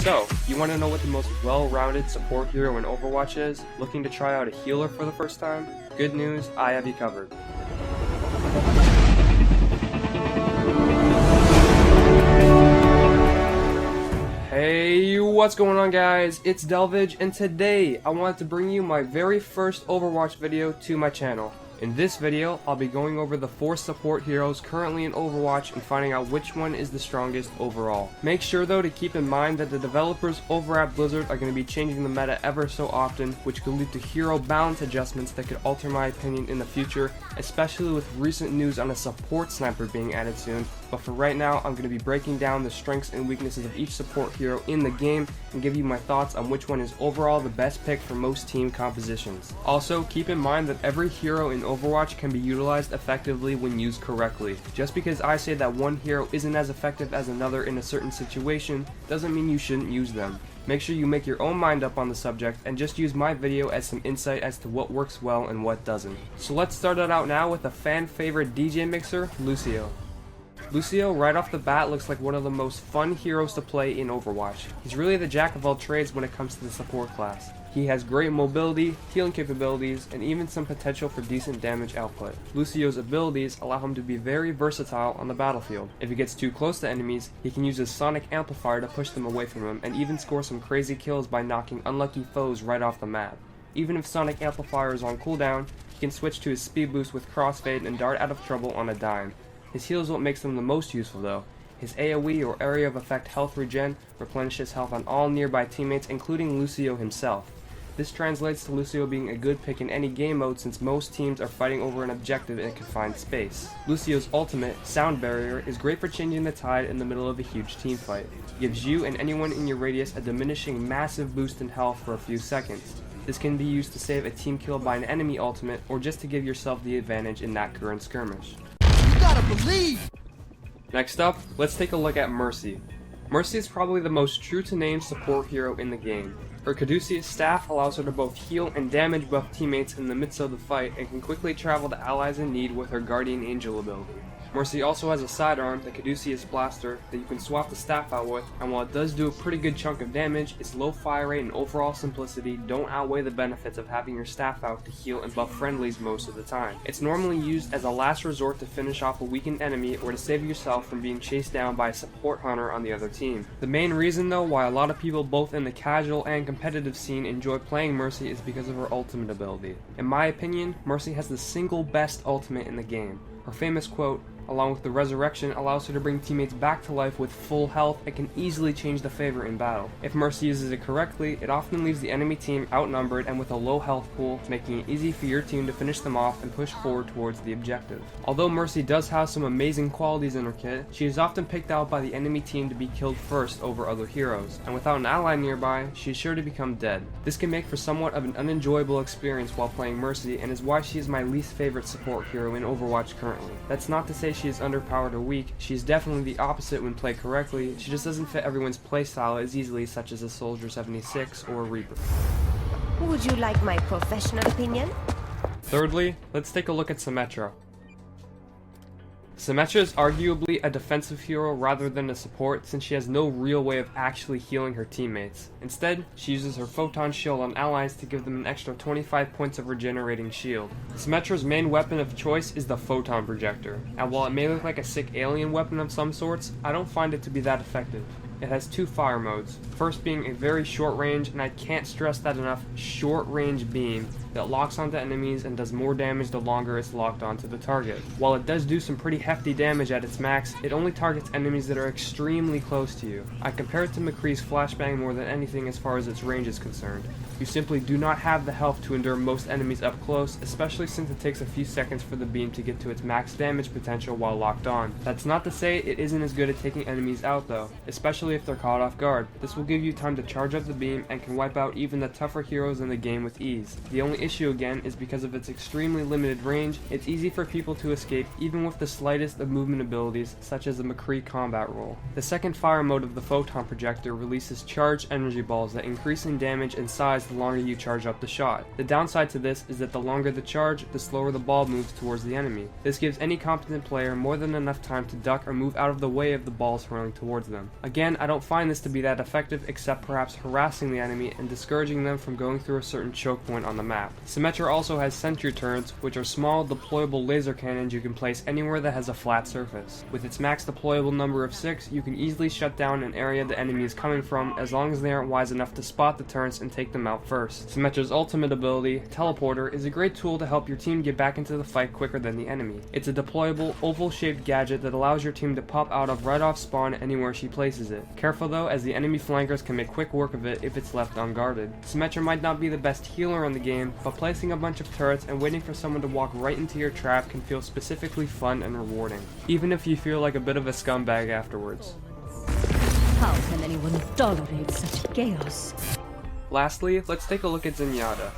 So, you want to know what the most well-rounded support hero in Overwatch is? Looking to try out a healer for the first time? Good news, I have you covered. Hey, what's going on guys? It's Delvage, and today I wanted to bring you my very first Overwatch video to my channel. In this video, I'll be going over the 4 support heroes currently in Overwatch and finding out which one is the strongest overall. Make sure though to keep in mind that the developers over at Blizzard are going to be changing the meta ever so often, which could lead to hero balance adjustments that could alter my opinion in the future, especially with recent news on a support sniper being added soon. But for right now, I'm going to be breaking down the strengths and weaknesses of each support hero in the game and give you my thoughts on which one is overall the best pick for most team compositions. Also, keep in mind that every hero in Overwatch can be utilized effectively when used correctly. Just because I say that one hero isn't as effective as another in a certain situation, doesn't mean you shouldn't use them. Make sure you make your own mind up on the subject and just use my video as some insight as to what works well and what doesn't. So let's start it out now with a fan favorite DJ mixer, Lucio. Lucio right off the bat looks like one of the most fun heroes to play in Overwatch. He's really the jack of all trades when it comes to the support class. He has great mobility, healing capabilities, and even some potential for decent damage output. Lucio's abilities allow him to be very versatile on the battlefield. If he gets too close to enemies, he can use his sonic amplifier to push them away from him and even score some crazy kills by knocking unlucky foes right off the map. Even if sonic amplifier is on cooldown, he can switch to his speed boost with crossfade and dart out of trouble on a dime. His heal is what makes them the most useful though. His AoE or area of effect health regen replenishes health on all nearby teammates, including Lucio himself. This translates to Lucio being a good pick in any game mode since most teams are fighting over an objective in a confined space. Lucio's ultimate, Sound Barrier, is great for changing the tide in the middle of a huge team fight. It gives you and anyone in your radius a diminishing massive boost in health for a few seconds. This can be used to save a team kill by an enemy ultimate or just to give yourself the advantage in that current skirmish. You gotta believe! Next up, let's take a look at Mercy. Mercy is probably the most true-to-name support hero in the game. Her Caduceus staff allows her to both heal and damage buff teammates in the midst of the fight and can quickly travel to allies in need with her Guardian Angel ability. Mercy also has a sidearm, the Caduceus Blaster, that you can swap the staff out with, and while it does do a pretty good chunk of damage, its low fire rate and overall simplicity don't outweigh the benefits of having your staff out to heal and buff friendlies most of the time. It's normally used as a last resort to finish off a weakened enemy or to save yourself from being chased down by a support hunter on the other team. The main reason though why a lot of people both in the casual and competitive scene enjoy playing Mercy is because of her ultimate ability. In my opinion, Mercy has the single best ultimate in the game. Her famous quote, along with the resurrection, allows her to bring teammates back to life with full health and can easily change the favor in battle. If Mercy uses it correctly, it often leaves the enemy team outnumbered and with a low health pool, making it easy for your team to finish them off and push forward towards the objective. Although Mercy does have some amazing qualities in her kit, she is often picked out by the enemy team to be killed first over other heroes, and without an ally nearby, she is sure to become dead. This can make for somewhat of an unenjoyable experience while playing Mercy, and is why she is my least favorite support hero in Overwatch currently. That's not to say she is underpowered or weak. She is definitely the opposite when played correctly. She just doesn't fit everyone's playstyle as easily, such as a Soldier 76 or a Reaper. Would you like my professional opinion? Thirdly, let's take a look at Symmetra. Symmetra is arguably a defensive hero rather than a support since she has no real way of actually healing her teammates. Instead, she uses her photon shield on allies to give them an extra 25 points of regenerating shield. Symmetra's main weapon of choice is the photon projector, and while it may look like a sick alien weapon of some sorts, I don't find it to be that effective. It has 2 fire modes, first being a very short range, and I can't stress that enough, short range beam that locks onto enemies and does more damage the longer it's locked onto the target. While it does do some pretty hefty damage at its max, it only targets enemies that are extremely close to you. I compare it to McCree's flashbang more than anything as far as its range is concerned. You simply do not have the health to endure most enemies up close, especially since it takes a few seconds for the beam to get to its max damage potential while locked on. That's not to say it isn't as good at taking enemies out though, especially if they're caught off guard. This will give you time to charge up the beam and can wipe out even the tougher heroes in the game with ease. The only issue again is because of its extremely limited range, it's easy for people to escape even with the slightest of movement abilities such as the McCree combat roll. The second fire mode of the photon projector releases charged energy balls that increase in damage and size the longer you charge up the shot. The downside to this is that the longer the charge, the slower the ball moves towards the enemy. This gives any competent player more than enough time to duck or move out of the way of the balls hurling towards them. Again, Again, I don't find this to be that effective except perhaps harassing the enemy and discouraging them from going through a certain choke point on the map. Symmetra also has sentry turrets, which are small deployable laser cannons you can place anywhere that has a flat surface. With its max deployable number of 6, you can easily shut down an area the enemy is coming from as long as they aren't wise enough to spot the turrets and take them out first. Symmetra's ultimate ability, Teleporter, is a great tool to help your team get back into the fight quicker than the enemy. It's a deployable, oval-shaped gadget that allows your team to pop out of right off spawn anywhere she places it. Careful though, as the enemy flankers can make quick work of it if it's left unguarded. Symmetra might not be the best healer in the game, but placing a bunch of turrets and waiting for someone to walk right into your trap can feel specifically fun and rewarding, even if you feel like a bit of a scumbag afterwards. How can anyone tolerate such chaos? Lastly, let's take a look at Zenyatta.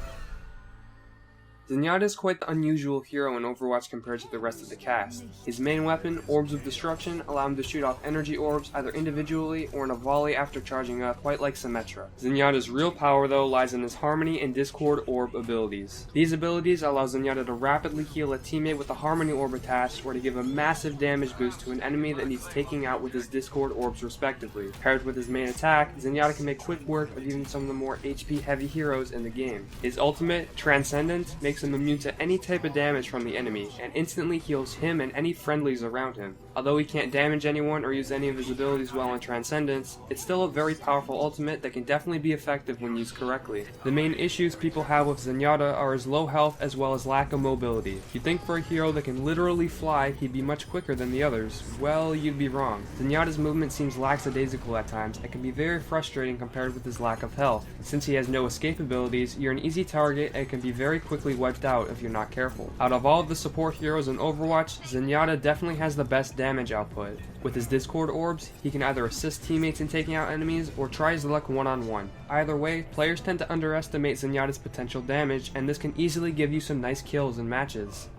Zenyatta is quite the unusual hero in Overwatch compared to the rest of the cast. His main weapon, Orbs of Destruction, allow him to shoot off energy orbs either individually or in a volley after charging up, quite like Symmetra. Zenyatta's real power though lies in his Harmony and Discord Orb abilities. These abilities allow Zenyatta to rapidly heal a teammate with a Harmony Orb attached or to give a massive damage boost to an enemy that needs taking out with his Discord Orbs respectively. Paired with his main attack, Zenyatta can make quick work of even some of the more HP heavy heroes in the game. His ultimate, Transcendence, makes him immune to any type of damage from the enemy, and instantly heals him and any friendlies around him. Although he can't damage anyone or use any of his abilities well in Transcendence, it's still a very powerful ultimate that can definitely be effective when used correctly. The main issues people have with Zenyatta are his low health as well as lack of mobility. You'd think for a hero that can literally fly, he'd be much quicker than the others. Well, you'd be wrong. Zenyatta's movement seems lackadaisical at times and can be very frustrating compared with his lack of health. Since he has no escape abilities, you're an easy target and can be very quickly wiped out if you're not careful. Out of all of the support heroes in Overwatch, Zenyatta definitely has the best damage output. With his Discord Orbs, he can either assist teammates in taking out enemies or try his luck one-on-one. Either way, players tend to underestimate Zenyatta's potential damage, and this can easily give you some nice kills in matches.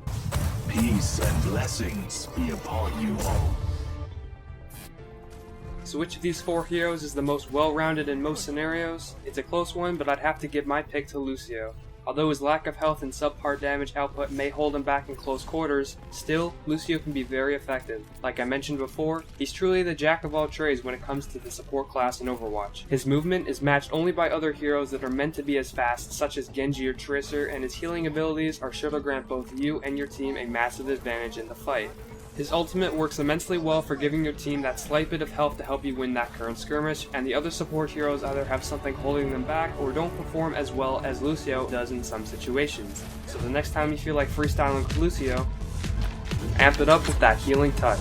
Peace and blessings be upon you all. So which of these 4 heroes is the most well-rounded in most scenarios? It's a close one, but I'd have to give my pick to Lucio. Although his lack of health and subpar damage output may hold him back in close quarters, still, Lucio can be very effective. Like I mentioned before, he's truly the jack of all trades when it comes to the support class in Overwatch. His movement is matched only by other heroes that are meant to be as fast, such as Genji or Tracer, and his healing abilities are sure to grant both you and your team a massive advantage in the fight. His ultimate works immensely well for giving your team that slight bit of health to help you win that current skirmish, and the other support heroes either have something holding them back or don't perform as well as Lucio does in some situations. So the next time you feel like freestyling with Lucio, amp it up with that healing touch.